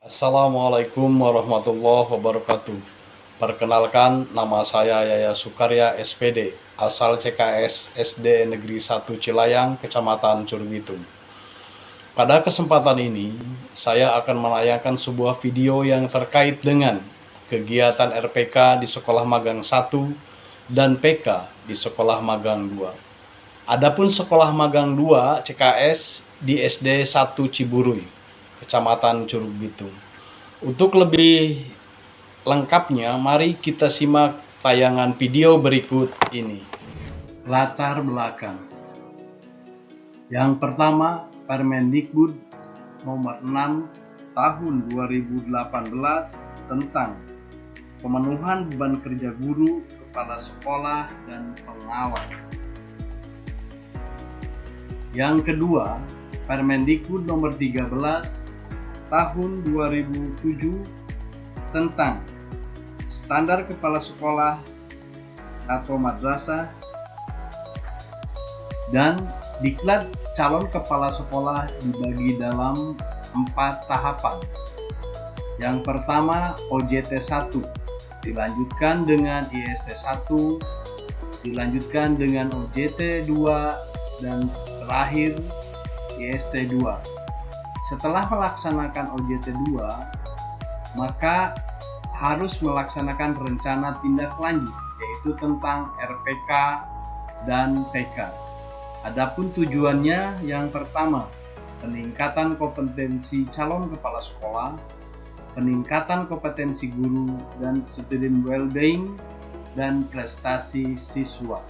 Assalamualaikum warahmatullahi wabarakatuh. Perkenalkan, nama saya Yaya Sukarya SPD, asal CKS SD Negeri 1 Cilayang, Kecamatan Curugbitung. Pada kesempatan ini, saya akan menayangkan sebuah video yang terkait dengan kegiatan RPK di Sekolah Magang 1 dan PK di Sekolah Magang 2. Adapun Sekolah Magang 2 CKS di SD 1 Ciburuy, Kecamatan Curugbitung. Untuk lebih lengkapnya, mari kita simak tayangan video berikut ini. Latar belakang. Yang pertama, Permendikbud nomor 6 tahun 2018 tentang pemenuhan beban kerja guru, kepala sekolah, dan pengawas. Yang kedua, Permendikbud nomor 13 tahun 2007 tentang standar kepala sekolah atau madrasah dan diklat calon kepala sekolah dibagi dalam 4 tahapan. Yang pertama, OJT 1, dilanjutkan dengan IST 1, dilanjutkan dengan OJT 2, dan terakhir IST 2. Setelah melaksanakan OJT 2, maka harus melaksanakan rencana tindak lanjut, yaitu tentang RPK dan PK. Adapun tujuannya, yang pertama, peningkatan kompetensi calon kepala sekolah, peningkatan kompetensi guru dan student well-being, dan prestasi siswa.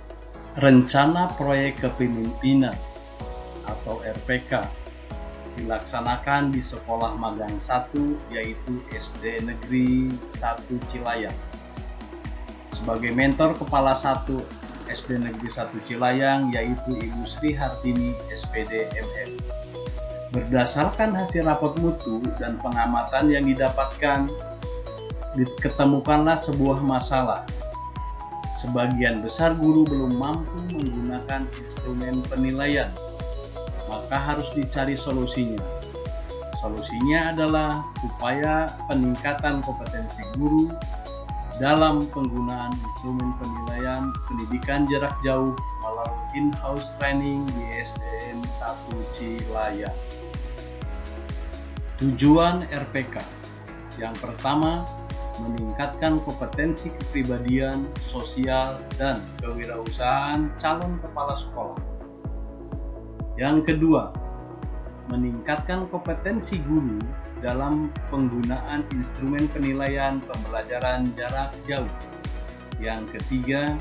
Rencana proyek kepemimpinan atau RPK dilaksanakan di Sekolah Magang 1, yaitu SD Negeri 1 Cilayang. Sebagai mentor Kepala 1 SD Negeri 1 Cilayang, yaitu Ibu Sri Hartini SPD MM. Berdasarkan hasil rapot mutu dan pengamatan yang didapatkan, diketemukanlah sebuah masalah. Sebagian besar guru belum mampu menggunakan instrumen penilaian, maka harus dicari solusinya. Solusinya adalah upaya peningkatan kompetensi guru dalam penggunaan instrumen penilaian pendidikan jarak jauh melalui in-house training di SDN 1 Cilayang. Tujuan RPK. Yang pertama, meningkatkan kompetensi kepribadian, sosial, dan kewirausahaan calon kepala sekolah. Yang kedua, meningkatkan kompetensi guru dalam penggunaan instrumen penilaian pembelajaran jarak jauh. Yang ketiga,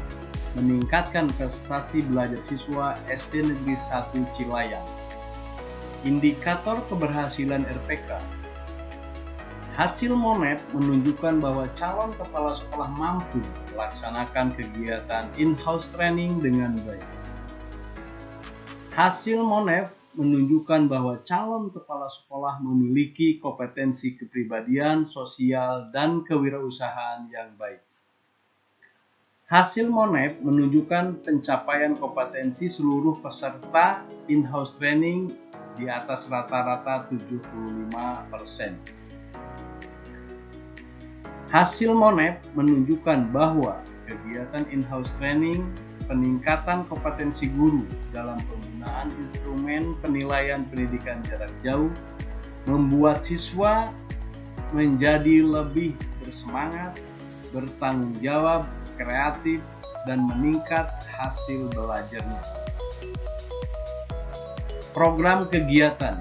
meningkatkan prestasi belajar siswa SD Negeri 1 Cilayang. Indikator keberhasilan RPK. Hasil MONET menunjukkan bahwa calon kepala sekolah mampu melaksanakan kegiatan in-house training dengan baik. Hasil MONET menunjukkan bahwa calon kepala sekolah memiliki kompetensi kepribadian, sosial, dan kewirausahaan yang baik. Hasil MONET menunjukkan pencapaian kompetensi seluruh peserta in-house training di atas rata-rata 75%. Hasil MONET menunjukkan bahwa kegiatan in-house training, peningkatan kompetensi guru dalam penggunaan instrumen penilaian pendidikan jarak jauh membuat siswa menjadi lebih bersemangat, bertanggung jawab, kreatif, dan meningkat hasil belajarnya. Program kegiatan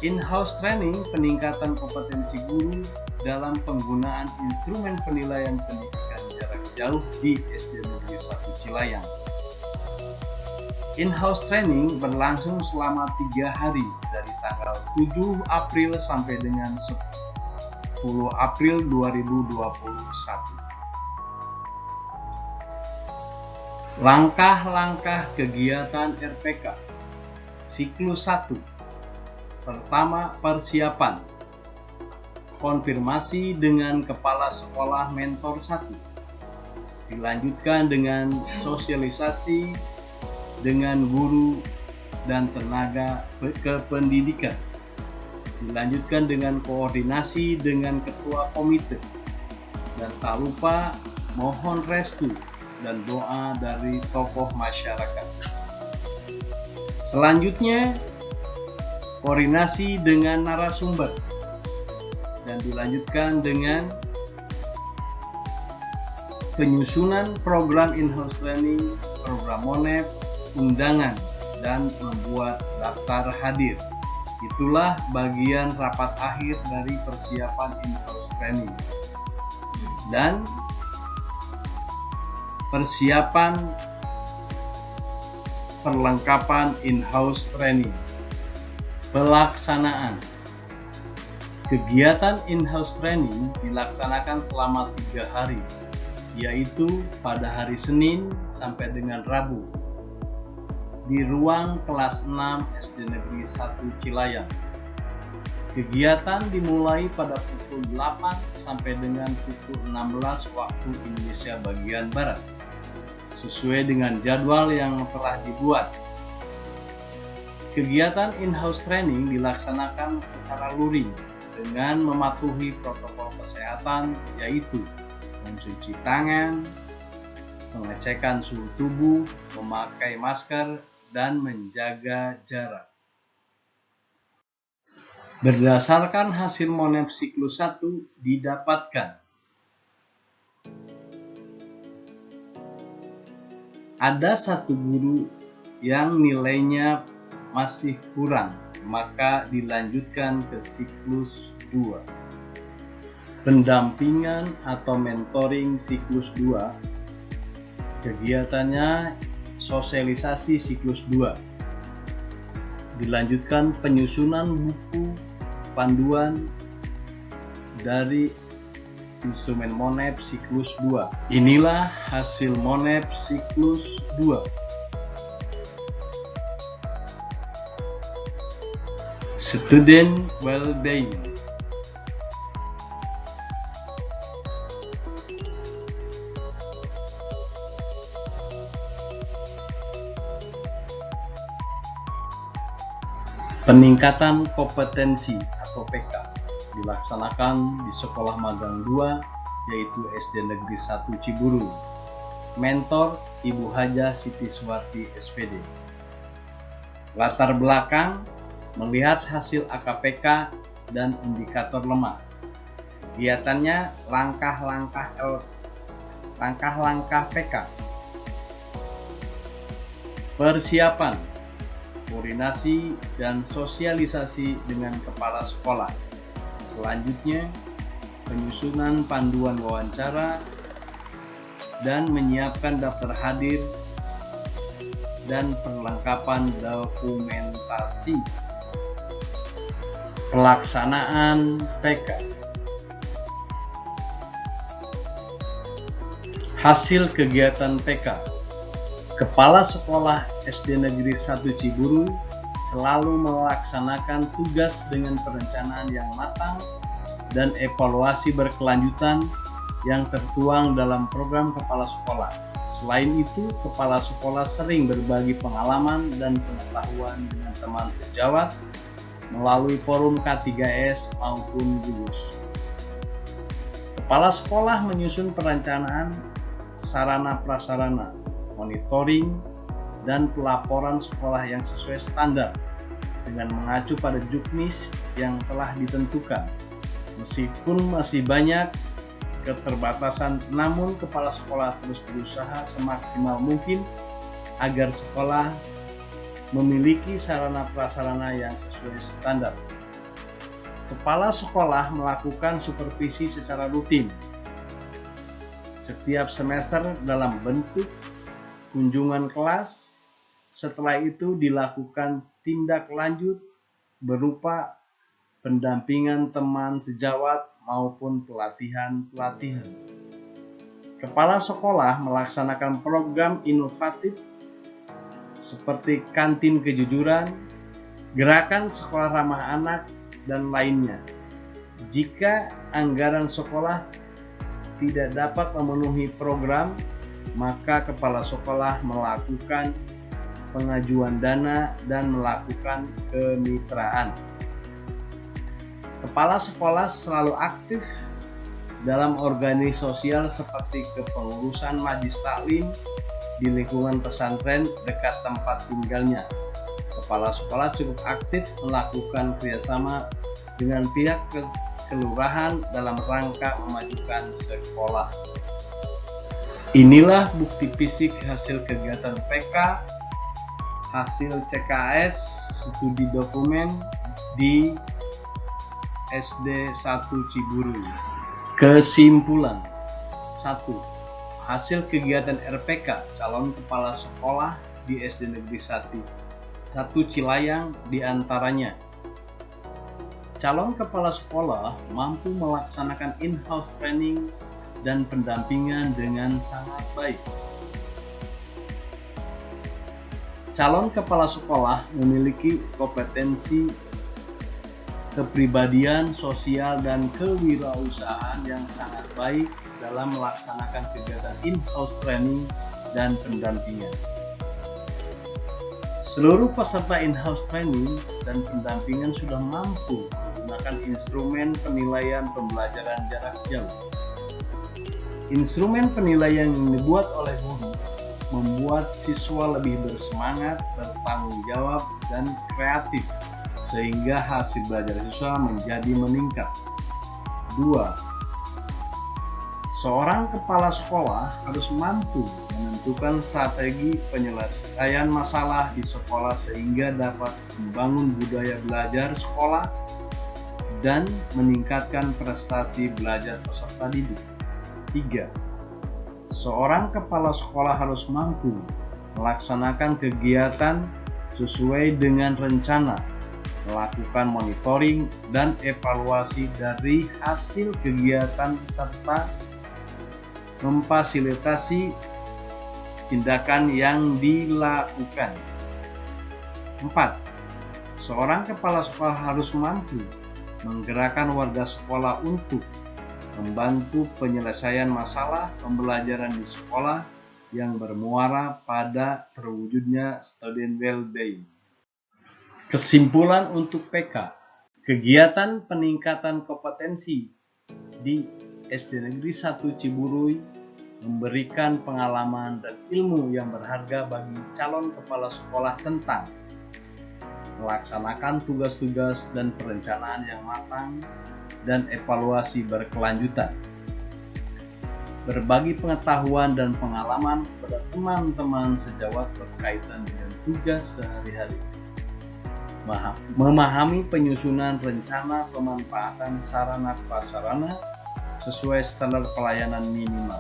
in-house training peningkatan kompetensi guru dalam penggunaan instrumen penilaian pendidikan jarak jauh di SD Negeri 1 Cilayang. In-house training berlangsung selama 3 hari dari tanggal 7 April sampai dengan 10 April 2021. Langkah-langkah kegiatan RPK. Siklus 1. Pertama, persiapan. Konfirmasi dengan kepala sekolah mentor 1. Dilanjutkan dengan sosialisasi dengan guru dan tenaga kependidikan. Dilanjutkan dengan koordinasi dengan ketua komite. Dan tak lupa mohon restu dan doa dari tokoh masyarakat. Selanjutnya, koordinasi dengan narasumber. Dan dilanjutkan dengan penyusunan program in-house training, program MONEP, undangan, dan membuat daftar hadir. Itulah bagian rapat akhir dari persiapan in-house training. Dan persiapan perlengkapan in-house training. Pelaksanaan. Kegiatan in-house training dilaksanakan selama 3 hari, yaitu pada hari Senin sampai dengan Rabu di ruang kelas 6 SD Negeri 1 Cilayang. Kegiatan dimulai pada pukul 8 sampai dengan pukul 16 waktu Indonesia bagian Barat, sesuai dengan jadwal yang telah dibuat. Kegiatan in-house training dilaksanakan secara luring dengan mematuhi protokol kesehatan, yaitu mencuci tangan, pengecekan suhu tubuh, memakai masker, dan menjaga jarak. Berdasarkan hasil MONEP siklus 1 didapatkan ada satu guru yang nilainya masih kurang, maka dilanjutkan ke siklus 2. Pendampingan atau mentoring siklus 2, kegiatannya sosialisasi siklus 2. Dilanjutkan penyusunan buku panduan dari instrumen MONEP siklus 2. Inilah hasil MONEP siklus 2. Student well-being. Peningkatan kompetensi atau PK dilaksanakan di Sekolah Magang 2, yaitu SD Negeri 1 Ciburu. Mentor Ibu Haja Siti Suwarti SPD. Latar belakang melihat hasil AKPK dan indikator lemah. Kegiatannya langkah-langkah PK. Persiapan, koordinasi, dan sosialisasi dengan kepala sekolah. Selanjutnya, penyusunan panduan wawancara dan menyiapkan daftar hadir dan perlengkapan dokumentasi. Pelaksanaan TK. Hasil kegiatan TK. Kepala Sekolah SD Negeri 1 Ciburu selalu melaksanakan tugas dengan perencanaan yang matang dan evaluasi berkelanjutan yang tertuang dalam program kepala sekolah. Selain itu, kepala sekolah sering berbagi pengalaman dan pengetahuan dengan teman sejawat melalui forum K3S maupun gugus. Kepala sekolah menyusun perencanaan sarana prasarana, monitoring, dan pelaporan sekolah yang sesuai standar dengan mengacu pada juknis yang telah ditentukan. Meskipun masih banyak keterbatasan, namun kepala sekolah terus berusaha semaksimal mungkin agar sekolah memiliki sarana prasarana yang sesuai standar. Kepala sekolah melakukan supervisi secara rutin setiap semester dalam bentuk kunjungan kelas. Setelah itu dilakukan tindak lanjut berupa pendampingan teman sejawat maupun pelatihan-pelatihan. Kepala sekolah melaksanakan program inovatif seperti kantin kejujuran, gerakan sekolah ramah anak, dan lainnya. Jika anggaran sekolah tidak dapat memenuhi program, maka kepala sekolah melakukan pengajuan dana dan melakukan kemitraan. Kepala sekolah selalu aktif dalam organisasi sosial seperti kepengurusan majlis taklim di lingkungan pesantren dekat tempat tinggalnya. Kepala sekolah cukup aktif melakukan kerjasama dengan pihak kelurahan dalam rangka memajukan sekolah. Inilah bukti fisik hasil kegiatan PK, hasil CKS, studi dokumen di SD 1 Ciburuy. Kesimpulan 1. Hasil kegiatan RPK calon kepala sekolah di SD Negeri 1 Cilayang diantaranya: calon kepala sekolah mampu melaksanakan in-house training dan pendampingan dengan sangat baik. Calon kepala sekolah memiliki kompetensi, kepribadian, sosial, dan kewirausahaan yang sangat baik dalam melaksanakan kegiatan in-house training dan pendampingan. Seluruh peserta in-house training dan pendampingan sudah mampu menggunakan instrumen penilaian pembelajaran jarak jauh. Instrumen penilaian yang dibuat oleh guru membuat siswa lebih bersemangat, bertanggung jawab, dan kreatif, sehingga hasil belajar siswa menjadi meningkat. 2. Seorang kepala sekolah harus mampu menentukan strategi penyelesaian masalah di sekolah sehingga dapat membangun budaya belajar sekolah dan meningkatkan prestasi belajar peserta didik. 3. Seorang kepala sekolah harus mampu melaksanakan kegiatan sesuai dengan rencana, melakukan monitoring dan evaluasi dari hasil kegiatan serta memfasilitasi tindakan yang dilakukan. 4. Seorang kepala sekolah harus mampu menggerakkan warga sekolah untuk membantu penyelesaian masalah pembelajaran di sekolah yang bermuara pada terwujudnya student well-being. Kesimpulan untuk PK, kegiatan peningkatan kompetensi di SD Negeri 1 Ciburuy memberikan pengalaman dan ilmu yang berharga bagi calon kepala sekolah tentang melaksanakan tugas-tugas dan perencanaan yang matang dan evaluasi berkelanjutan. Berbagi pengetahuan dan pengalaman kepada teman-teman sejawat berkaitan dengan tugas sehari-hari. Memahami penyusunan rencana pemanfaatan sarana prasarana sesuai standar pelayanan minimal.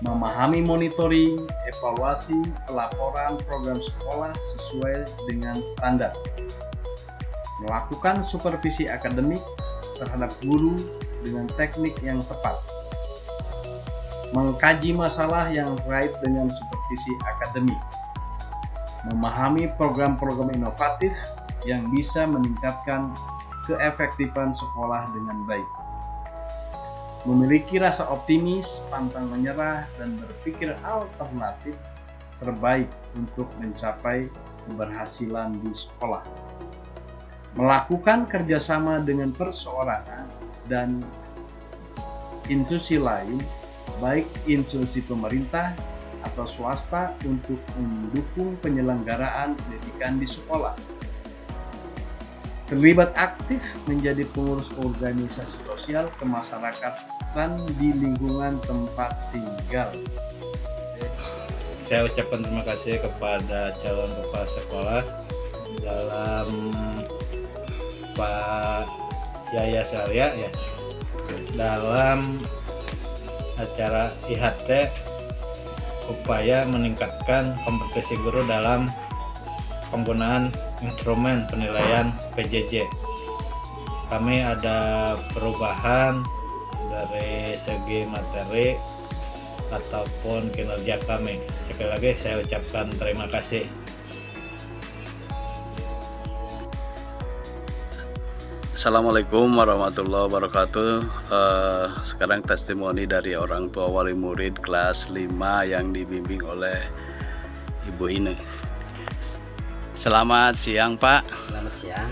Memahami monitoring, evaluasi, pelaporan program sekolah sesuai dengan standar. Melakukan supervisi akademik terhadap guru dengan teknik yang tepat. Mengkaji masalah yang terkait dengan supervisi akademik. Memahami program-program inovatif yang bisa meningkatkan keefektifan sekolah dengan baik. Memiliki rasa optimis, pantang menyerah, dan berpikir alternatif terbaik untuk mencapai keberhasilan di sekolah. Melakukan kerjasama dengan perseorangan dan institusi lain, baik institusi pemerintah atau swasta, untuk mendukung penyelenggaraan pendidikan di sekolah. Terlibat aktif menjadi pengurus organisasi sosial kemasyarakatan di lingkungan tempat tinggal. Saya ucapkan terima kasih kepada calon kepala sekolah dalam Pak Yaya Sarya ya, dalam acara IHT upaya meningkatkan kompetensi guru dalam penggunaan instrumen penilaian PJJ. Kami ada perubahan dari segi materi ataupun kinerja kami. Sekali lagi saya ucapkan terima kasih. Assalamualaikum warahmatullahi wabarakatuh. Sekarang testimoni dari orang tua wali murid kelas 5 yang dibimbing oleh Ibu Ine. Selamat siang Pak. Selamat siang.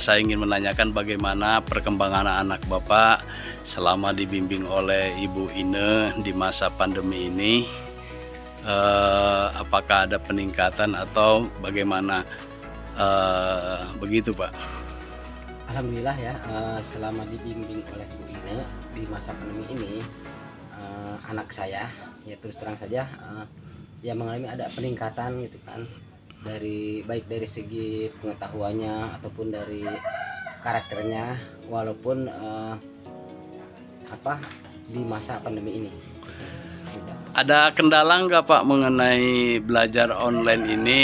Saya ingin menanyakan bagaimana perkembangan anak Bapak selama dibimbing oleh Ibu Ine di masa pandemi ini. Apakah ada peningkatan atau bagaimana? Begitu Pak. Alhamdulillah ya, selama dibimbing oleh Bu Ine di masa pandemi ini, anak saya ya terus terang saja ya mengalami ada peningkatan gitu kan, dari baik dari segi pengetahuannya ataupun dari karakternya, walaupun di masa pandemi ini. Ada kendala nggak Pak mengenai belajar online ini?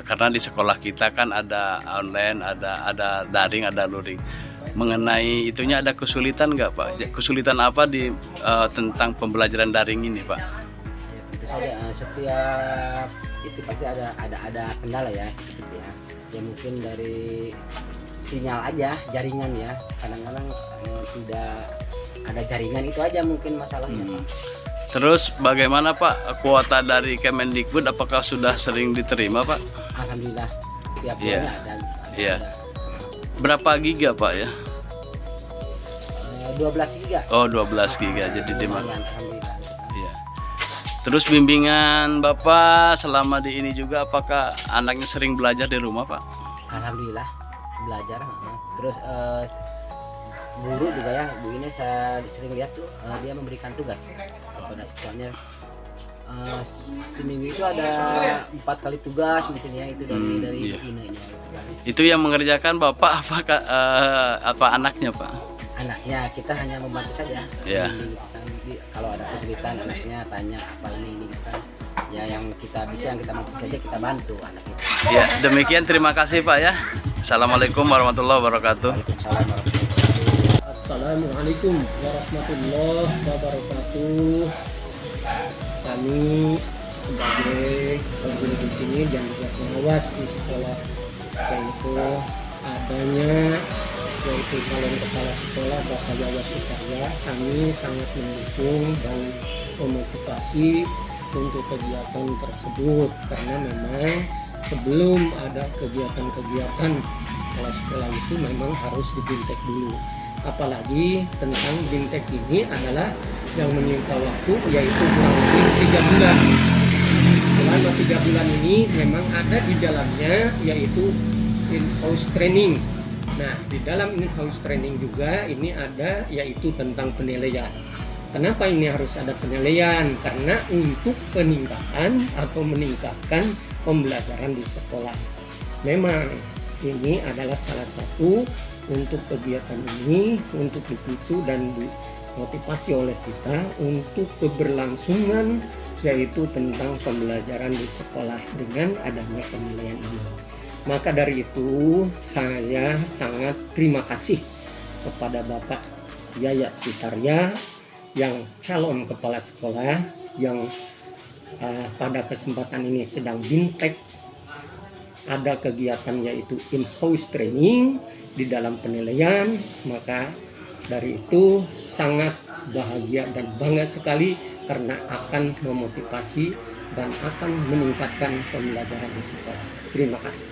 Karena di sekolah kita kan ada online, ada daring, ada luring. Mengenai itunya ada kesulitan nggak Pak? Kesulitan apa di tentang pembelajaran daring ini Pak? Ya, tentu saja setiap itu pasti ada kendala ya, gitu ya. Ya mungkin dari sinyal aja, jaringan ya. Kadang-kadang tidak ada jaringan, itu aja mungkin masalahnya Pak. Terus bagaimana Pak kuota dari Kemendikbud, apakah sudah sering diterima Pak? Alhamdulillah tiap Iya. bulannya ada. Iya. Berapa giga Pak ya? 12 giga. Oh 12 giga, jadi Lumayan, alhamdulillah. Iya. Terus bimbingan Bapak selama di ini juga, apakah anaknya sering belajar di rumah Pak? Alhamdulillah belajar. Terus guru juga ya, Bu ini saya sering lihat tuh dia memberikan tugas kepada siswanya. Seminggu itu ada 4 kali tugas mungkin ya, itu dari Iya. Bu ini. Itu yang mengerjakan Bapak apa anaknya Pak? Anaknya kita hanya membantu saja. Iya. Kalau ada kesulitan anaknya tanya apa ini kan. Ya yang kita bisa, yang kita mampu saja kita bantu anak itu. Ya, demikian terima kasih Pak ya. Assalamualaikum warahmatullahi wabarakatuh. Waalaikumsalam warahmatullahi wabarakatuh. Assalamualaikum warahmatullahi wabarakatuh. Kami sebagai guru di sini dan juga pengawas di sekolah, yaitu calon kepala sekolah Bapak Yaya Sukarya, kami sangat mendukung dan memotivasi untuk kegiatan tersebut, karena memang sebelum ada kegiatan-kegiatan kepala sekolah itu memang harus dibintek dulu. Apalagi tentang bintek ini adalah yang menyita waktu, yaitu kurang lebih 3 bulan. Selama 3 bulan ini memang ada di dalamnya yaitu in-house training. Nah, di dalam in-house training juga ini ada yaitu tentang penilaian. Kenapa ini harus ada penilaian? Karena untuk peningkatan atau meningkatkan pembelajaran di sekolah. Memang ini adalah salah satu untuk kegiatan ini, untuk dipicu dan dimotivasi oleh kita untuk keberlangsungan, yaitu tentang pembelajaran di sekolah dengan adanya penilaian ini. Maka dari itu saya sangat terima kasih kepada Bapak Yaya Sukarya yang calon kepala sekolah yang pada kesempatan ini sedang bintek, ada kegiatan yaitu in-house training di dalam penilaian. Maka dari itu sangat bahagia dan bangga sekali karena akan memotivasi dan akan meningkatkan pembelajaran di sekolah. Terima kasih.